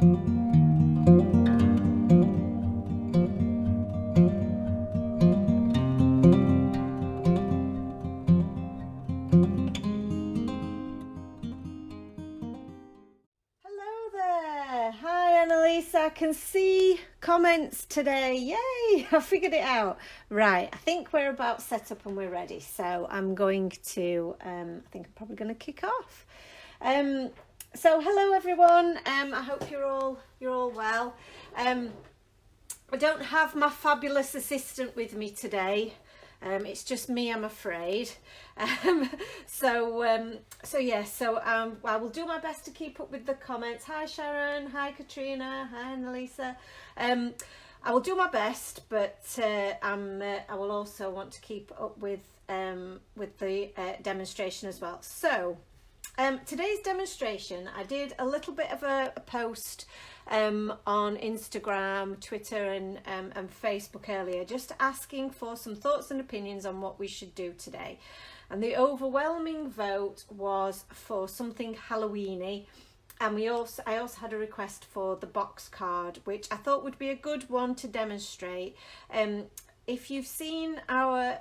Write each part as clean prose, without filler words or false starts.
I can see comments today. Yay! I figured it out. Right, I think we're about set up and we're ready. So I'm going to, I think I'm probably going to kick off. So hello everyone. I hope you're all well. I don't have my fabulous assistant with me today. It's just me, I'm afraid. So I will do my best to keep up with the comments. Hi Sharon, hi Katrina, hi Annalisa. I will do my best, but I will also want to keep up with the demonstration as well. So today's demonstration, I did a little bit of a post on Instagram, Twitter and Facebook earlier, just asking for some thoughts and opinions on what we should do today. And the overwhelming vote was for something Halloweeny. And I also had a request for the box card, which I thought would be a good one to demonstrate. If you've seen our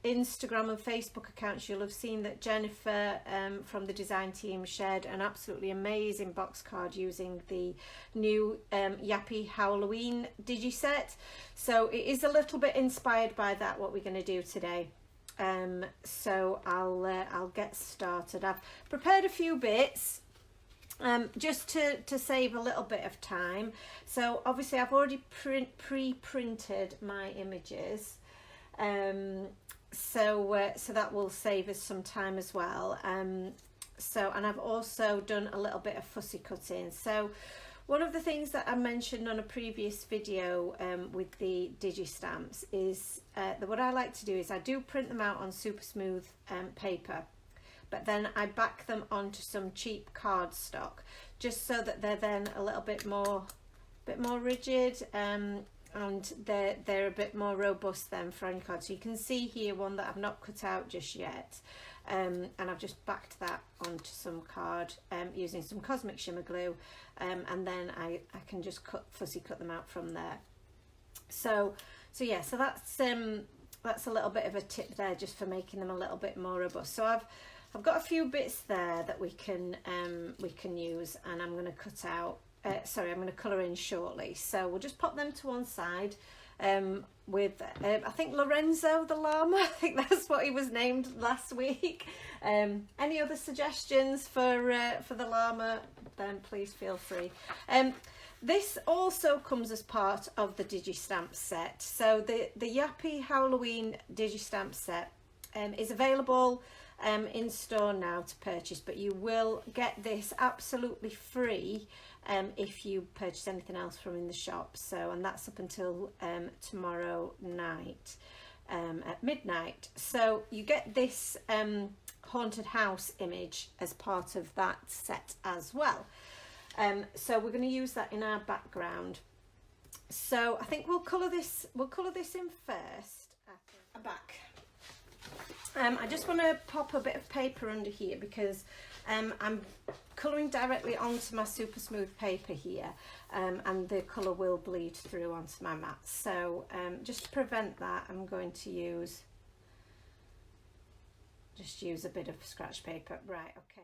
Instagram and Facebook accounts, you'll have seen that Jennifer from the design team shared an absolutely amazing box card using the new Yappy Howlloween Digi set. So it is a little bit inspired by that, what we're going to do today. So I'll get started. I've prepared a few bits. Just to save a little bit of time. So obviously I've already pre-printed my images, so that will save us some time as well. And I've also done a little bit of fussy cutting. So one of the things that I mentioned on a previous video with the Digi stamps is that what I like to do is I do print them out on super smooth paper, but then I back them onto some cheap cardstock, just so that they're then a little bit more rigid, and they're a bit more robust then for any card. So you can see here one that I've not cut out just yet, and I've just backed that onto some card using some cosmic shimmer glue, and then I can just fussy cut them out from there. So that's a little bit of a tip there, just for making them a little bit more robust. So I've got a few bits there that we can use, and I'm going to cut out. I'm going to colour in shortly. So we'll just pop them to one side with I think Lorenzo the llama. I think that's what he was named last week. Any other suggestions for the llama? Then please feel free. This also comes as part of the Digi stamp set. So the Yappy Howlloween Digi stamp set is available in store now to purchase, but you will get this absolutely free if you purchase anything else from in the shop. So, and that's up until tomorrow night at midnight. So you get this haunted house image as part of that set as well. So we're going to use that in our background. So I think we'll colour this in first. Back. I just want to pop a bit of paper under here because I'm colouring directly onto my super smooth paper here, and the colour will bleed through onto my mat. So just to prevent that, I'm going to use a bit of scratch paper. Right, okay.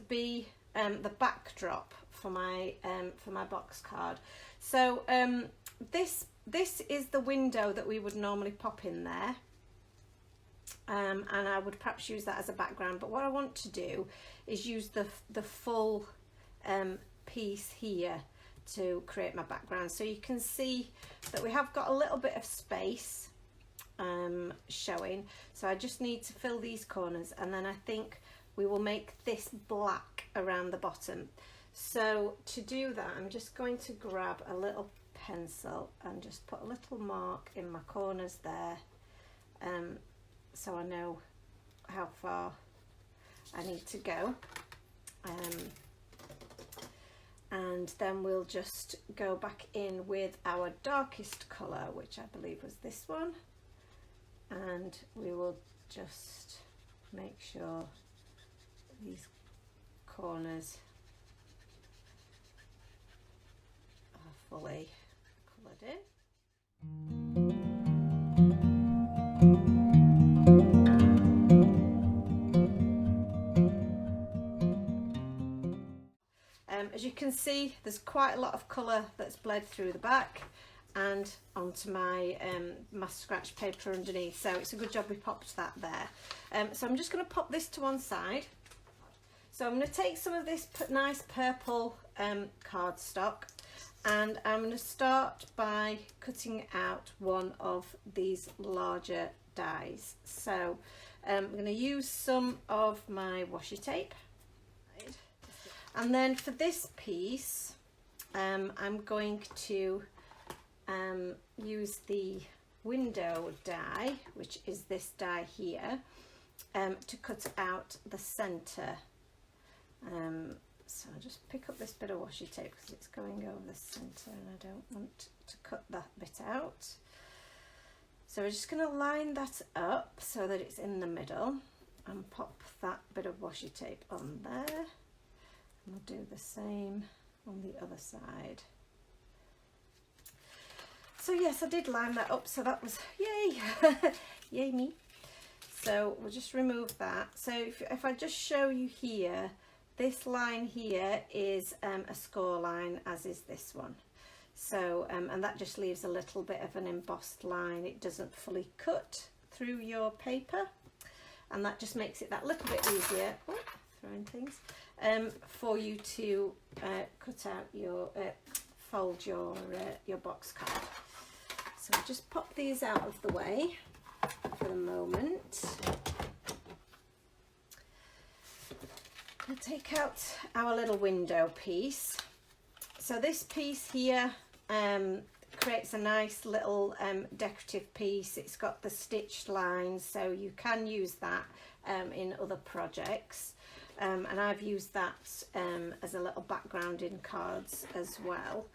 be the backdrop for my box card. So this is the window that we would normally pop in there, and I would perhaps use that as a background, but what I want to do is use the full piece here to create my background. So you can see that we have got a little bit of space showing, so I just need to fill these corners, and then I think we will make this black around the bottom. So to do that, I'm just going to grab a little pencil and just put a little mark in my corners there, so I know how far I need to go, and then we'll just go back in with our darkest colour, which I believe was this one, and we will just make sure these corners are fully coloured in. As you can see, there's quite a lot of colour that's bled through the back and onto my my scratch paper underneath, so it's a good job we popped that there. So I'm just going to pop this to one side. So I'm going to take some of this nice purple cardstock, and I'm going to start by cutting out one of these larger dies. So I'm going to use some of my washi tape, and then for this piece I'm going to use the window die, which is this die here, to cut out the centre. So I'll just pick up this bit of washi tape because it's going over the centre and I don't want to cut that bit out. So we're just going to line that up so that it's in the middle and pop that bit of washi tape on there. And we'll do the same on the other side. So yes, I did line that up, so that was yay, yay me. So we'll just remove that. So if I just show you here, this line here is a score line, as is this one. So and that just leaves a little bit of an embossed line. It doesn't fully cut through your paper, and that just makes it that little bit easier, throwing things, for you to cut out your fold your box card. So we'll just pop these out of the way for the moment. We'll take out our little window piece. So this piece here creates a nice little decorative piece. It's got the stitched lines, so you can use that in other projects. And I've used that as a little background in cards as well.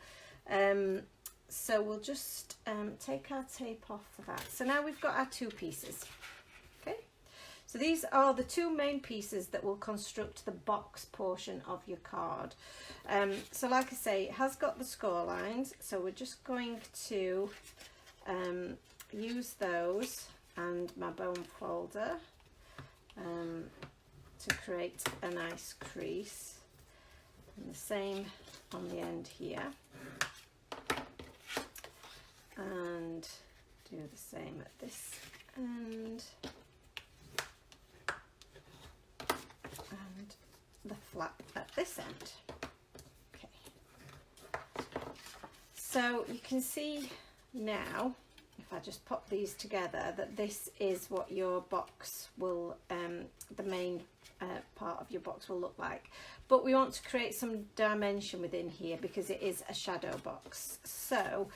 So we'll just take our tape off for that. So now we've got our two pieces. Okay, so these are the two main pieces that will construct the box portion of your card. So like I say, it has got the score lines, so we're just going to use those and my bone folder to create a nice crease, and the same on the end here, and do the same at this end, and the flap at this end. Okay, so you can see now, if I just pop these together, that this is what your box will, the main part of your box will look like. But we want to create some dimension within here because it is a shadow box. So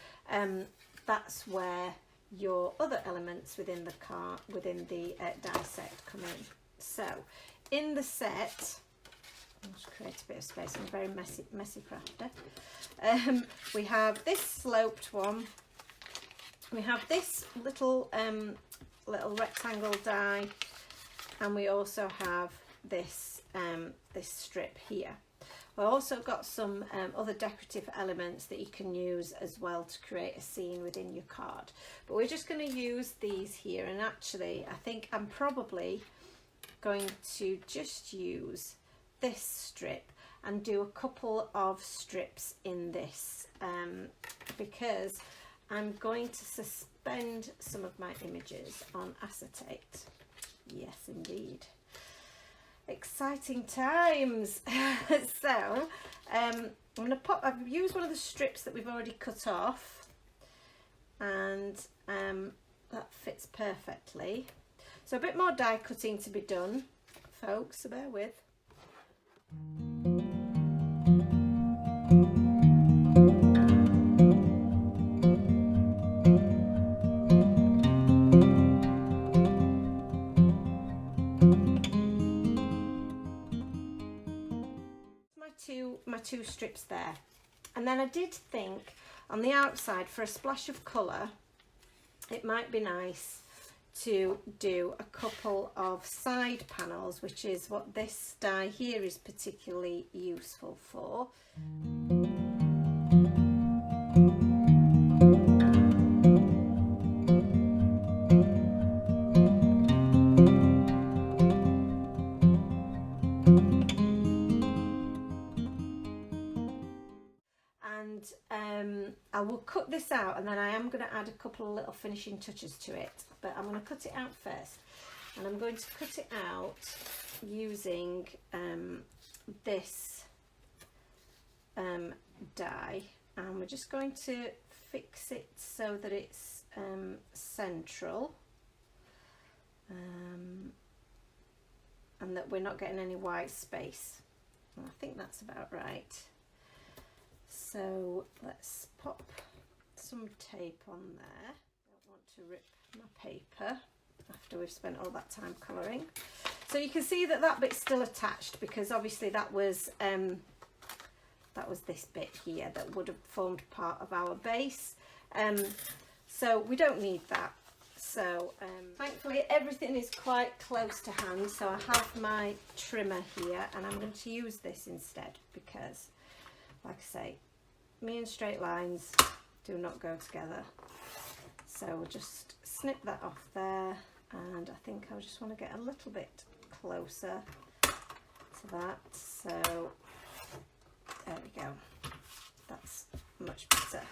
that's where your other elements within the die set come in. So in the set, I'll just create a bit of space. I'm a very messy crafter. We have this sloped one. We have this little rectangle die, and we also have this this strip here. We've also got some other decorative elements that you can use as well to create a scene within your card. But we're just going to use these here, and actually I think I'm probably going to just use this strip and do a couple of strips in this because I'm going to suspend some of my images on acetate. Yes, indeed. Exciting times. So I'm going to pop, I've used one of the strips that we've already cut off, and that fits perfectly. So a bit more die cutting to be done, folks, so bear with. My two strips there, and then I did think on the outside, for a splash of colour, it might be nice to do a couple of side panels, which is what this die here is particularly useful for. And I will cut this out, and then I am going to add a couple of little finishing touches to it, but I'm going to cut it out first, and I'm going to cut it out using this die, and we're just going to fix it so that it's central, and that we're not getting any white space. And I think that's about right. So let's pop some tape on there. Don't want to rip my paper after we've spent all that time colouring. So you can see that that bit's still attached, because obviously that was this bit here that would have formed part of our base. So we don't need that. So thankfully everything is quite close to hand. So I have my trimmer here, and I'm going to use this instead because, like I say, me and straight lines do not go together. So we'll just snip that off there, and I think I just want to get a little bit closer to that. So there we go, that's much better.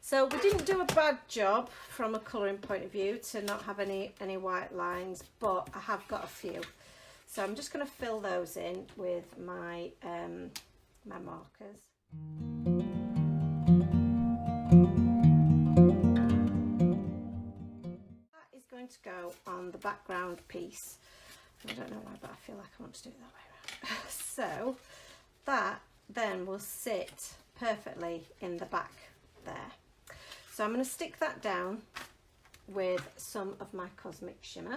So we didn't do a bad job from a colouring point of view to not have any white lines, but I have got a few. So I'm just going to fill those in with my my markers. That is going to go on the background piece. I don't know why, but I feel like I want to do it that way around. So that then will sit perfectly in the back there. So I'm going to stick that down with some of my Cosmic Shimmer.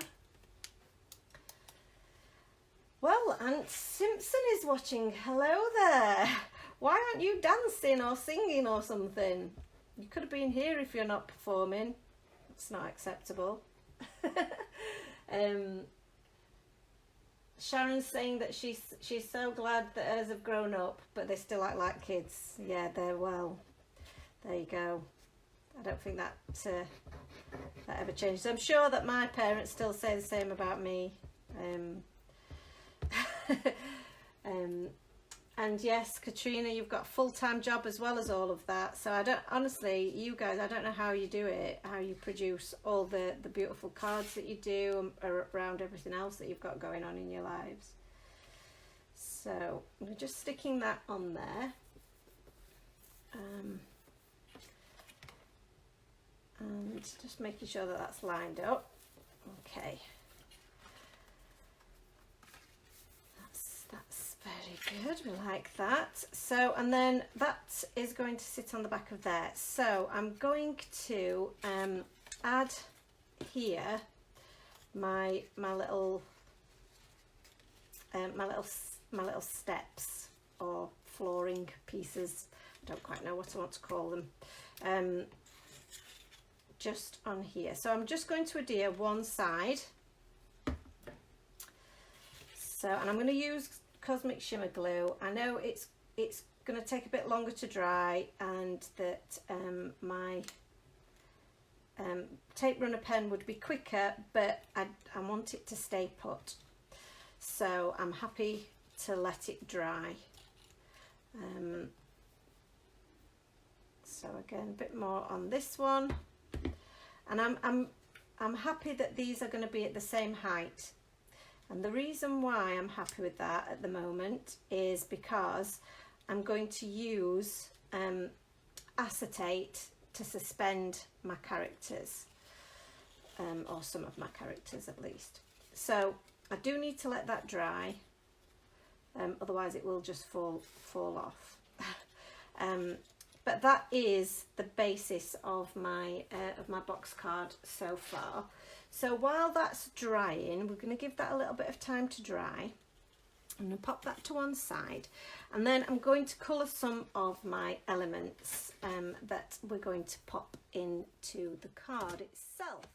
Well, Aunt Simpson is watching. Hello there. Why aren't you dancing or singing or something? You could have been here if you're not performing. It's not acceptable. Sharon's saying that she's so glad that hers have grown up, but they still act like kids. Yeah, they're well. There you go. I don't think that ever changes. I'm sure that my parents still say the same about me. And yes, Katrina, you've got a full-time job as well as all of that. So I don't, honestly, you guys, I don't know how you do it, how you produce all the beautiful cards that you do around everything else that you've got going on in your lives. So we're just sticking that on there. And just making sure that that's lined up. Okay. That's very good, we like that. So, and then that is going to sit on the back of there. So I'm going to add here my little steps or flooring pieces. I don't quite know what I want to call them. Just on here. So I'm just going to adhere one side. So, and I'm going to use Cosmic Shimmer glue. I know it's going to take a bit longer to dry, and that my tape runner pen would be quicker, but I want it to stay put. So I'm happy to let it dry. So again, a bit more on this one, and I'm happy that these are going to be at the same height. And the reason why I'm happy with that at the moment is because I'm going to use acetate to suspend my characters, or some of my characters at least. So I do need to let that dry, otherwise it will just fall off. But that is the basis of my box card so far. So while that's drying, we're going to give that a little bit of time to dry. I'm going to pop that to one side, and then I'm going to colour some of my elements that we're going to pop into the card itself.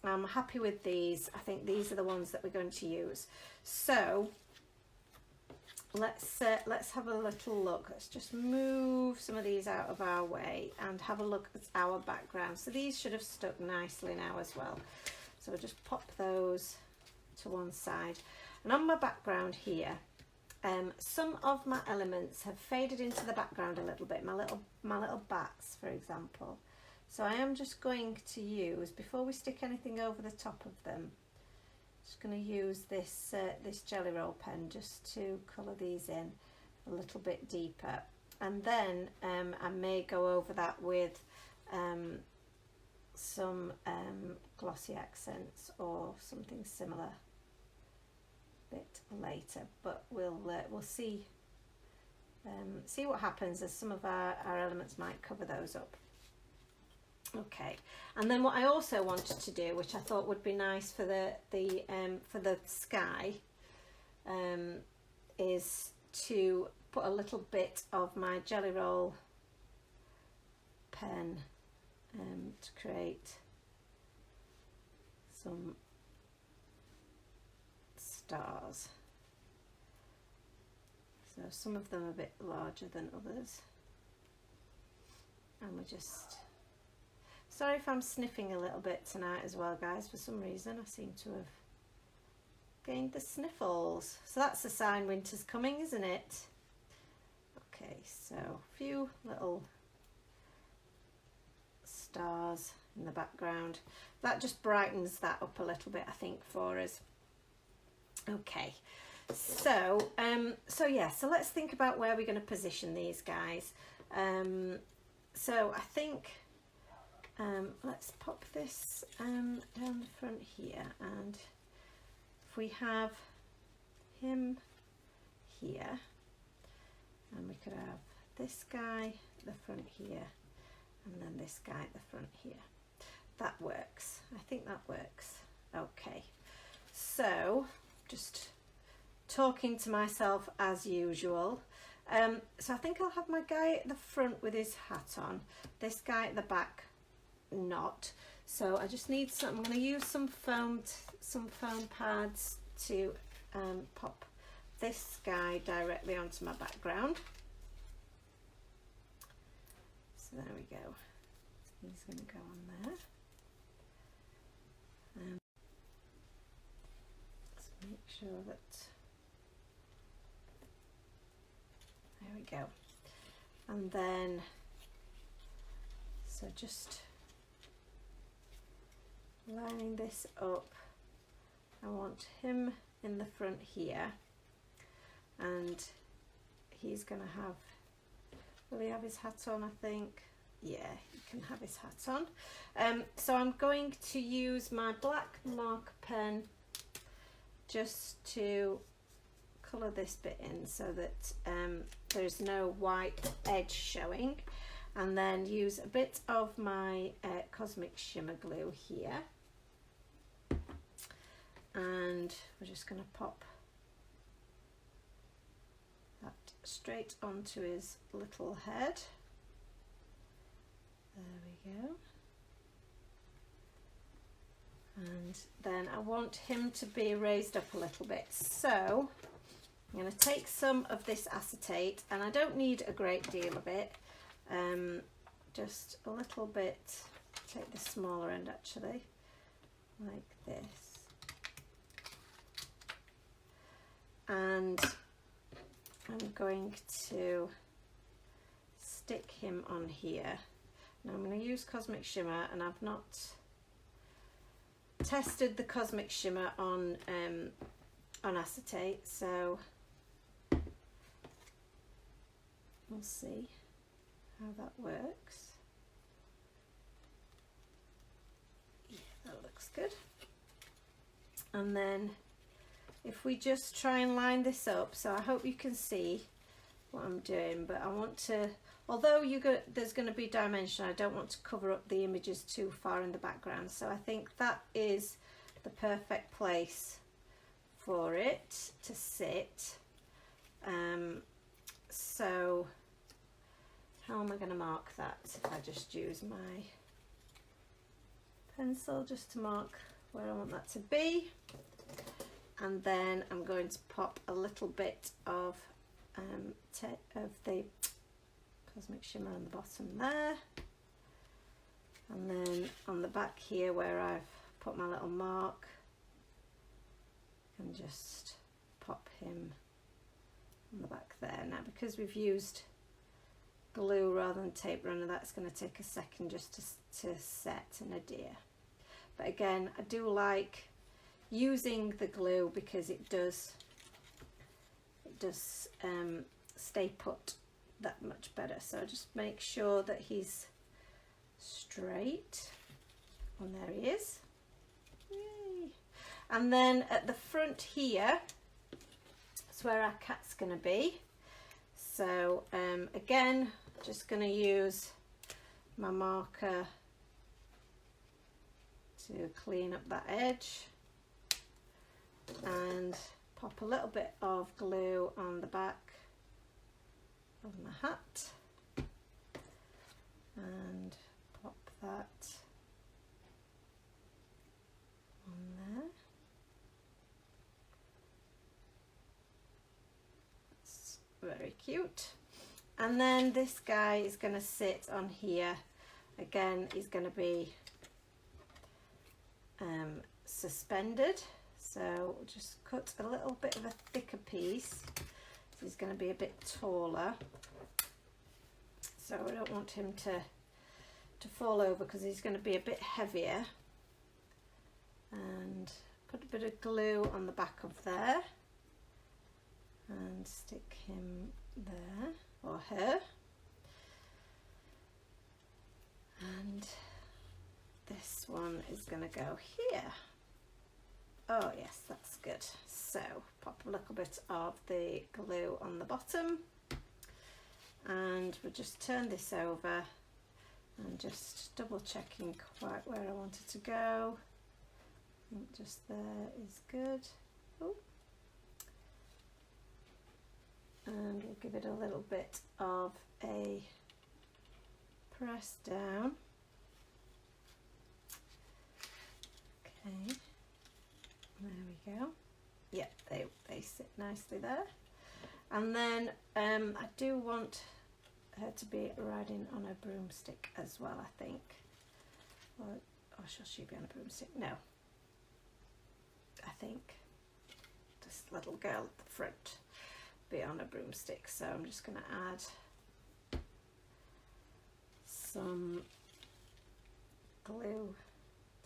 I'm happy with these. I think these are the ones that we're going to use. So let's have a little look. Let's just move some of these out of our way and have a look at our background. So these should have stuck nicely now as well. So I'll just pop those to one side. And on my background here, some of my elements have faded into the background a little bit. My little bats, for example. So I am just going to use, before we stick anything over the top of them, just going to use this this jelly roll pen just to colour these in a little bit deeper, and then I may go over that with some glossy accents or something similar a bit later. But we'll see what happens, as some of our elements might cover those up. Okay, and then what I also wanted to do, which I thought would be nice for the sky, is to put a little bit of my jelly roll pen to create some stars. So some of them are a bit larger than others, and we're just... Sorry if I'm sniffing a little bit tonight as well, guys. For some reason I seem to have gained the sniffles. So that's a sign winter's coming, isn't it? Okay, so a few little stars in the background. That just brightens that up a little bit, I think, for us. Okay, so yeah, so let's think about where we're going to position these guys. So I think... let's pop this down the front here, and if we have him here, and we could have this guy at the front here, and then this guy at the front here. that works. I think that works. Okay, so just talking to myself as usual. So I think I'll have my guy at the front with his hat on, this guy at the back not. So I just need some, I'm going to use some foam pads to pop this guy directly onto my background. So there we go. He's going to go on there. Let's make sure that, there we go. And then, so just lining this up, I want him in the front here, and he's going to have, will he have his hat on? I think, yeah, he can have his hat on. So I'm going to use my black marker pen just to colour this bit in so that there's no white edge showing, and then use a bit of my Cosmic Shimmer glue here, and we're just going to pop that straight onto his little head. There we go. And then I want him to be raised up a little bit, so I'm going to take some of this acetate, and I don't need a great deal of it, just a little bit, take the smaller end actually, like this, and I'm going to stick him on here. Now I'm going to use Cosmic Shimmer, and I've not tested the Cosmic Shimmer on acetate, so we'll see how that works. Yeah, that looks good. And then if we just try and line this up, so I hope you can see what I'm doing, but I want to, although there's going to be dimension, I don't want to cover up the images too far in the background, so I think that is the perfect place for it to sit. So how am I going to mark that? If I just use my pencil just to mark where I want that to be, and then I'm going to pop a little bit of the Cosmic Shimmer on the bottom there, and then on the back here where I've put my little mark, and just pop him on the back there. Now because we've used glue rather than tape runner, that's going to take a second just to set and adhere, but again I do like using the glue because it does stay put that much better. So just make sure that he's straight, and there he is. Yay. And then at the front here, that's where our cat's going to be. So again, just going to use my marker to clean up that edge, and pop a little bit of glue on the back of my hat, and pop that on there. That's very cute. And then this guy is going to sit on here. Again, he's going to be suspended, so we'll just cut a little bit of a thicker piece. He's going to be a bit taller, so I don't want him to fall over because he's going to be a bit heavier. And put a bit of glue on the back of there and stick him there, or her. And this one is going to go here. Oh yes, that's good. So pop a little bit of the glue on the bottom, and we'll just turn this over and just double checking quite where I want it to go. I think just there is good. Oh. And we'll give it a little bit of a press down. Okay, there we go. Yeah, they sit nicely there. And then I do want her to be riding on a broomstick as well, I think. Or shall she be on a broomstick? No. I think this little girl at the front be on a broomstick. So I'm just going to add some glue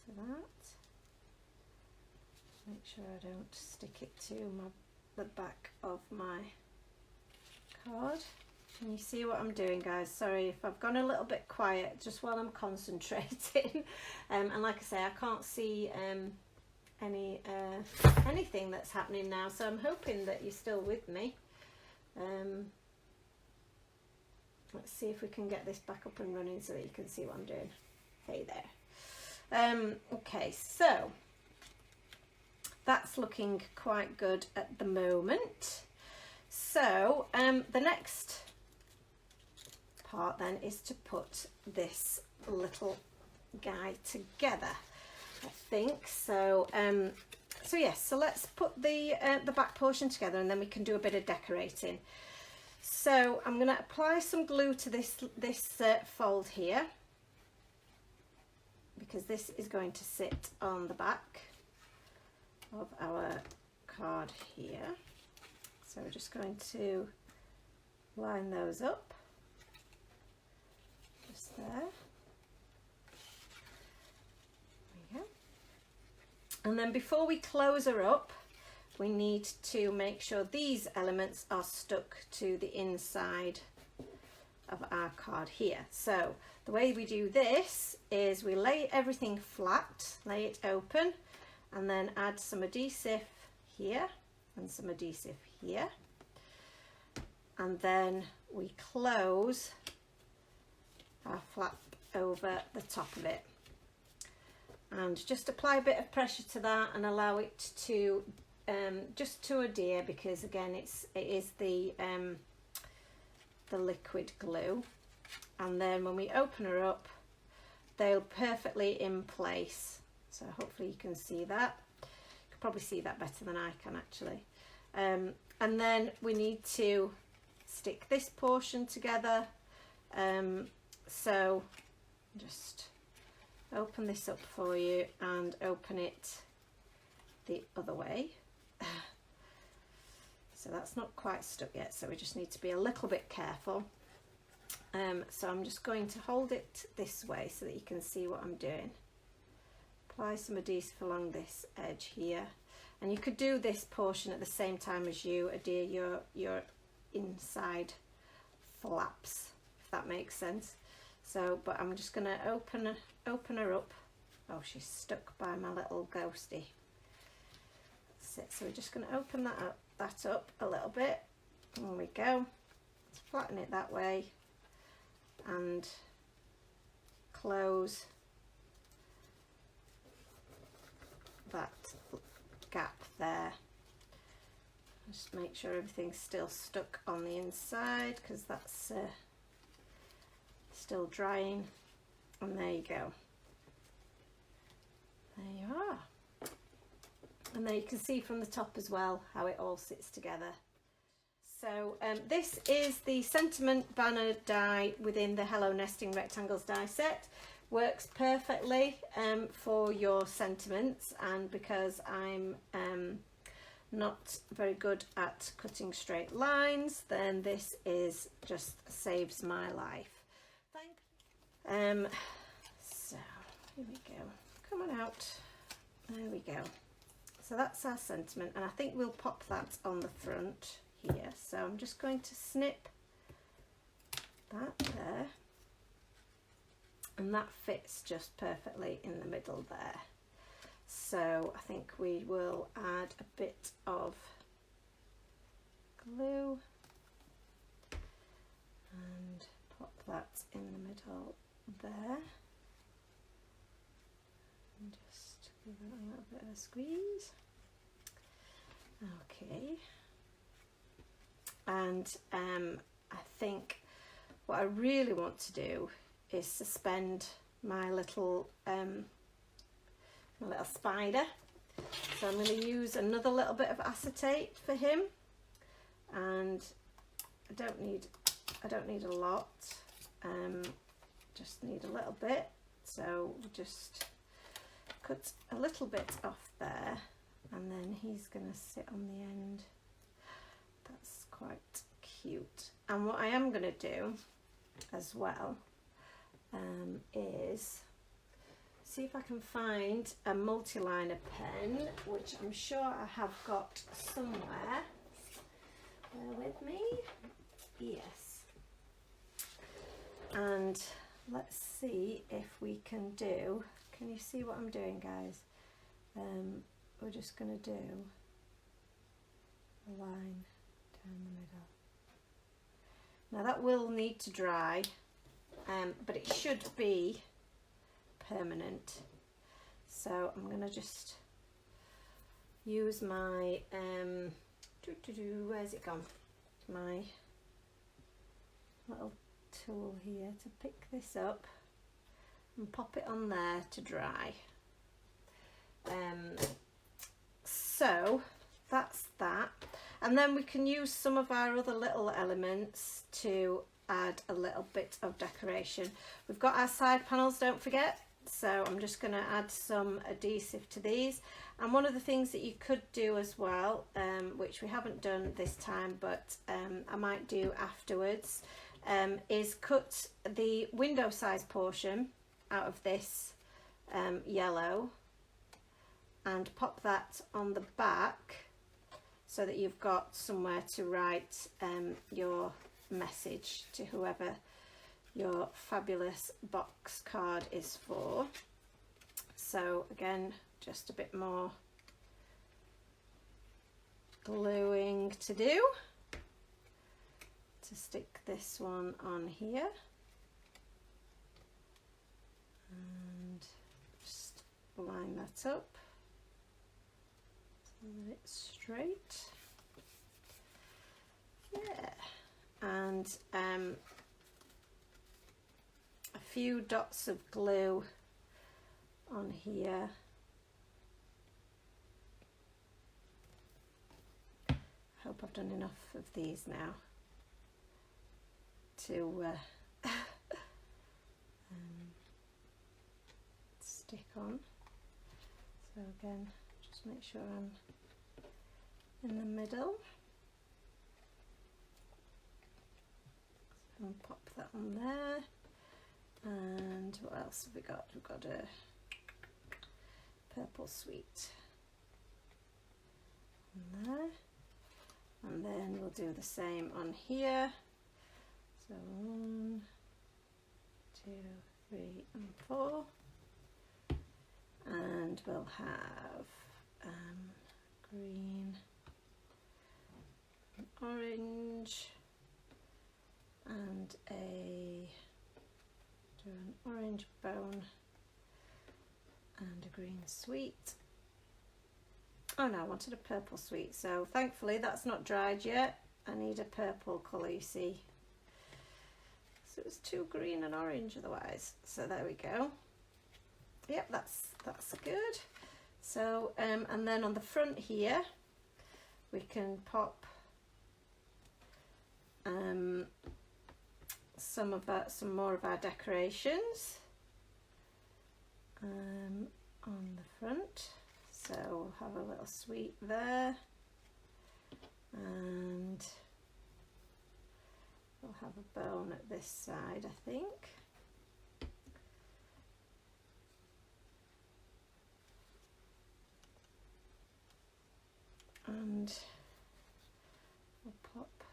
to that. Make sure I don't stick it to the back of my card. Can you see what I'm doing, guys? Sorry if I've gone a little bit quiet just while I'm concentrating. And like I say, I can't see anything that's happening now, so I'm hoping that you're still with me. Let's see if we can get this back up and running so that you can see what I'm doing. Hey there. Okay, so that's looking quite good at the moment. So the next part then is to put this little guy together, I think. So so yes, so let's put the back portion together and then we can do a bit of decorating. So I'm going to apply some glue to this fold here, because this is going to sit on the back of our card here. So we're just going to line those up just there. There we go. And then before we close her up, we need to make sure these elements are stuck to the inside of our card here. So the way we do this is we lay everything flat, lay it open, and then add some adhesive here and some adhesive here, and then we close our flap over the top of it, and just apply a bit of pressure to that and allow it to just to adhere, because again it is the liquid glue. And then when we open her up, they'll perfectly in place. So hopefully you can see that. You can probably see that better than I can actually. And then we need to stick this portion together. So just open this up for you and open it the other way. So that's not quite stuck yet, so we just need to be a little bit careful. So I'm just going to hold it this way so that you can see what I'm doing. Apply some adhesive along this edge here, and you could do this portion at the same time as you adhere your inside flaps, if that makes sense. So, but I'm just going to open her up. Oh, she's stuck by my little ghosty. That's it. So we're just going to open that up a little bit. There we go. Let's flatten it that way and close that gap there. Just make sure everything's still stuck on the inside, because that's still drying. And there you go. There you are. And there you can see from the top as well how it all sits together. So this is the sentiment banner die within the Hello Nesting Rectangles die set. Works perfectly for your sentiments, and because I'm not very good at cutting straight lines, then this is just saves my life. So here we go. Come on out. There we go. So that's our sentiment, and I think we'll pop that on the front here. So I'm just going to snip that there, and that fits just perfectly in the middle there. So I think we will add a bit of glue and pop that in the middle there. And just give it a little bit of a squeeze. Okay. And I think what I really want to do is suspend my little spider. So I'm going to use another little bit of acetate for him, and I don't need a lot, just need a little bit. So we'll just cut a little bit off there, and then he's going to sit on the end. That's quite cute. And what I am going to do as well is see if I can find a multi-liner pen, which I'm sure I have got somewhere. Bear with me. Yes. And let's see if we can do, can you see what I'm doing, guys? We're just going to do a line down the middle. Now that will need to dry, but it should be permanent. So I'm going to just use my where's it gone? My little tool here to pick this up and pop it on there to dry. So that's that, and then we can use some of our other little elements to add a little bit of decoration. We've got our side panels, don't forget, so I'm just going to add some adhesive to these. And one of the things that you could do as well, which we haven't done this time, but I might do afterwards, is cut the window size portion out of this yellow and pop that on the back so that you've got somewhere to write your message to whoever your fabulous box card is for. So again, just a bit more gluing to do to stick this one on here, and just line that up so that it's straight. Yeah, and a few dots of glue on here. I hope I've done enough of these now to stick on. So again, just make sure I'm in the middle. So I'll pop that on there. And what else have we got? We've got a purple sweet on there. And then we'll do the same on here. So 1, 2, 3 and 4. And we'll have green, and orange, and do an orange bone and a green sweet. Oh no, I wanted a purple sweet, so thankfully that's not dried yet. I need a purple colour, you see. So it's too green and orange otherwise. So there we go. Yep, that's good. So and then on the front here we can pop some more of our decorations on the front. So we'll have a little sweet there, and we'll have a bone at this side, I think. And we'll pop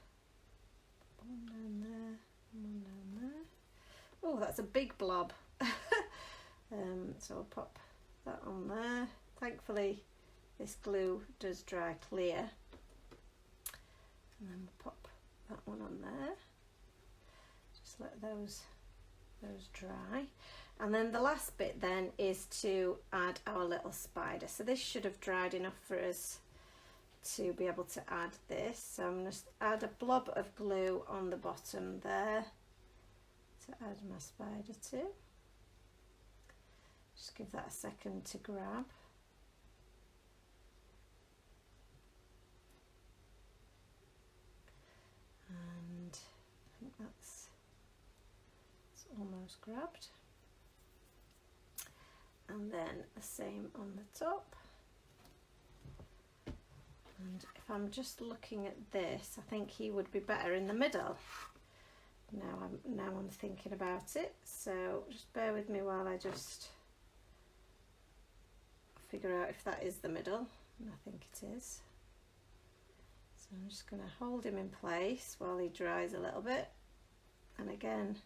one down there, one down there. Oh, that's a big blob. So I'll pop that on there. Thankfully this glue does dry clear, and then we'll pop that one on there. Just let those those dry. And then the last bit then is to add our little spider. So this should have dried enough for us to be able to add this. So I'm going to add a blob of glue on the bottom there to add my spider to. Just give that a second to grab. And I think that's almost grabbed. And then the same on the top. And if I'm just looking at this, I think he would be better in the middle. Now I'm thinking about it, so just bear with me while I just figure out if that is the middle, and I think it is. So I'm just going to hold him in place while he dries a little bit, and again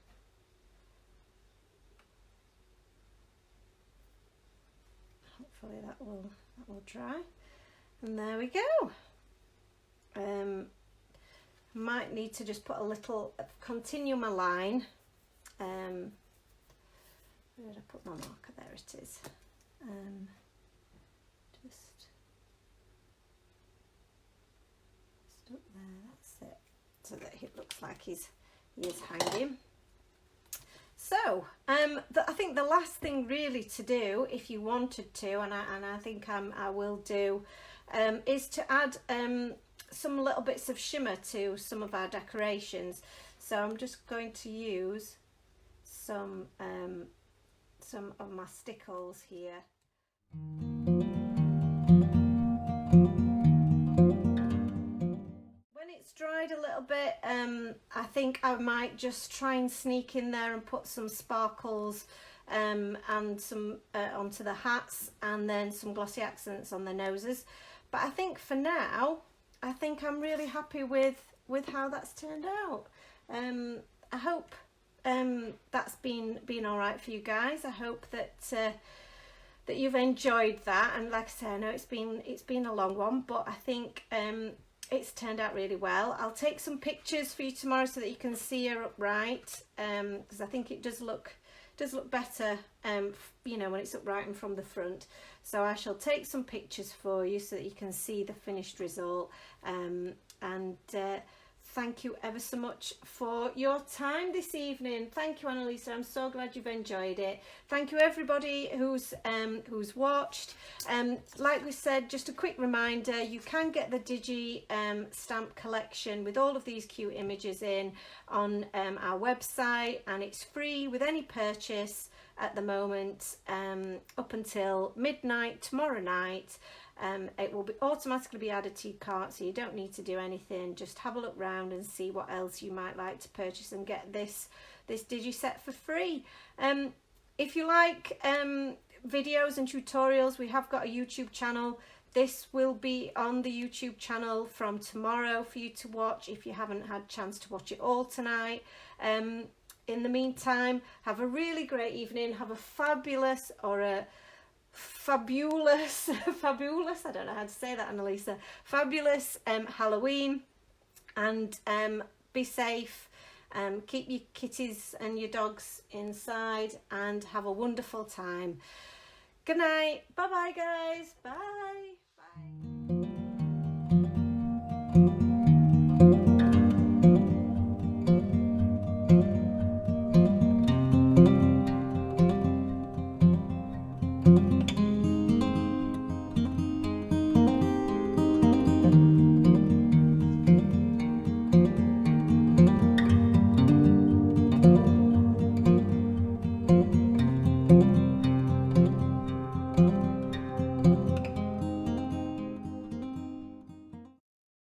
hopefully that will dry, and there we go. Might need to just put a little, continue my line. Where did I put my marker? There it is. Just up there, that's it, so that it looks like he is hanging. So I think the last thing really to do, if you wanted to, and I think I will do, is to add some little bits of shimmer to some of our decorations. So I'm just going to use some of my stickles here. When it's dried a little bit, I think I might just try and sneak in there and put some sparkles and some onto the hats, and then some glossy accents on the noses. But I think for now, I think I'm really happy with how that's turned out. I hope that's been all right for you guys. I hope that that you've enjoyed that. And like I say, I know it's been a long one, but I think it's turned out really well. I'll take some pictures for you tomorrow so that you can see her upright, because I think it does look better, you know, when it's upright and from the front. So I shall take some pictures for you so that you can see the finished result. And thank you ever so much for your time this evening. Thank you, Annalisa. I'm so glad you've enjoyed it. Thank you everybody who's watched. Like we said, just a quick reminder, you can get the Digi stamp collection with all of these cute images in on our website, and it's free with any purchase at the moment, up until midnight tomorrow night. It will automatically be added to your cart, so you don't need to do anything. Just have a look round and see what else you might like to purchase and get this Digi set for free. If you like videos and tutorials, we have got a YouTube channel. This will be on the YouTube channel from tomorrow for you to watch if you haven't had a chance to watch it all tonight. In the meantime, have a really great evening. Have a fabulous fabulous, I don't know how to say that, Annalisa, fabulous Halloween, and be safe, keep your kitties and your dogs inside, and have a wonderful time. Good night. Bye bye guys. Bye.